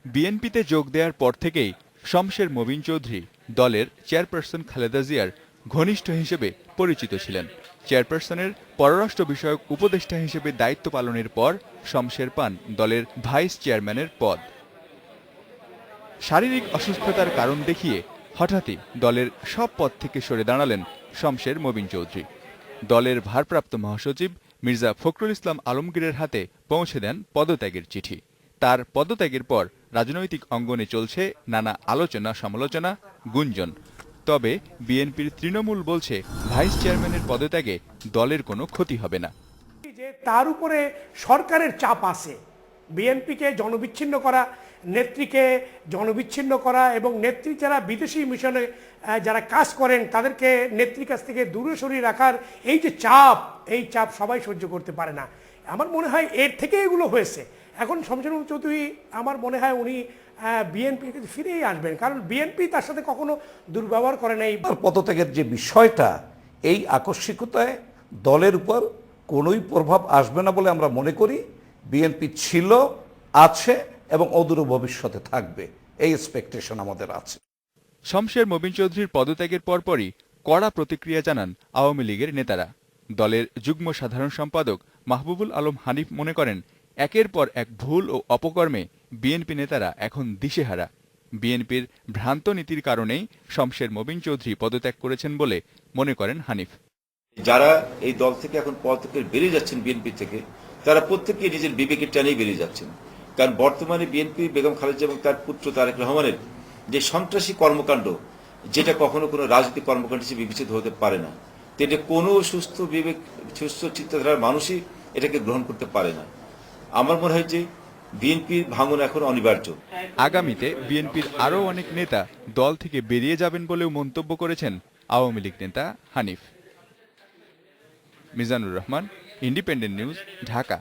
বিএনপিতে যোগ দেওয়ার পর থেকেই শমশের মবিন চৌধুরী দলের চেয়ারপারসন খালেদা জিয়ার ঘনিষ্ঠ হিসেবে পরিচিত ছিলেন। চেয়ারপারসনের পররাষ্ট্র বিষয়ক উপদেষ্টা হিসেবে দায়িত্ব পালনের পর শমশের পান দলের ভাইস চেয়ারম্যানের পদ। শারীরিক অসুস্থতার কারণ দেখিয়ে হঠাৎই দলের সব পদ থেকে সরে দাঁড়ালেন শমশের মবিন চৌধুরী। দলের ভারপ্রাপ্ত মহাসচিব মির্জা ফখরুল ইসলাম আলমগীরের হাতে পৌঁছে দেন পদত্যাগের চিঠি। তার পদত্যাগের পর রাজনৈতিক অঙ্গনে চলছে নানা আলোচনা সমালোচনা, গুঞ্জন। তবে বিএনপির তৃণমূল বলছে ভাইস চেয়ারম্যানের পদত্যাগে দলের কোনো ক্ষতি হবে না। যে তার উপরে সরকারের চাপ আছে, বিএনপিকে জনবিচ্ছিন্ন করা, নেত্রীকে জনবিচ্ছিন্ন করা এবং নেত্রী যারা বিদেশি মিশনে যারা কাজ করেন তাদেরকে নেত্রীর কাছ থেকে দূরে সরিয়ে রাখার এই যে চাপ, এই চাপ সবাই সহ্য করতে পারে না। আমার মনে হয় এর থেকে এগুলো হয়েছে। এখন শমশের চৌধুরী আমার মনে হয় উনি বিএনপির কাছে ফিরেই আসবেন, কারণ বিএনপি তার সাথে কখনো দুর্ব্যবহার করে নাই। পদত্যাগের যে বিষয়টা, এই আকস্মিকতায় দলের উপর কোনোই প্রভাব আসবে না বলে আমরা মনে করি। বিএনপি ছিল, আছে এবং অদূর ভবিষ্যতে থাকবে, এই এক্সপেকটেশন আমাদের আছে। শমশের মবিন চৌধুরীর পদত্যাগের পরপরই কড়া প্রতিক্রিয়া জানান আওয়ামী লীগের নেতারা। দলের যুগ্ম সাধারণ সম্পাদক মাহবুবুল আলম হানিফ মনে করেন, একের পর এক ভুল ও অপকর্মে বিএনপি নেতারা এখন দিশেহারা। বিএনপির ভ্রান্ত নীতির কারণেই শমশের মবিন চৌধুরী পদত্যাগ করেছেন বলে মনে করেন হানিফ। যারা এই দল থেকে এখন পদত্যাগ বেরিয়ে যাচ্ছেন বিএনপি থেকে, তারা প্রত্যেকে নিজের বিবেকের টানেই বেরিয়ে যাচ্ছেন। কারণ বর্তমানে বিএনপি বেগম খালেদা এবং তার পুত্র তারেক রহমানের যে সন্ত্রাসী কর্মকাণ্ড, যেটা কখনো কোনো রাজনৈতিক কর্মকাণ্ড হিসেবে বিবেচিত হতে পারে না, তো এটা কোনো সুস্থ বিবেক, সুস্থ চিন্তাধারার মানুষই এটাকে গ্রহণ করতে পারে না। আমার মনে হয় যে বিএনপির ভাঙন এখন অনিবার্য। আগামীতে বিএনপির আরও অনেক নেতা দল থেকে বেরিয়ে যাবেন বলেও মন্তব্য করেছেন আওয়ামী লীগ নেতা হানিফ। Mizanur Rahman, independent news, Dhaka.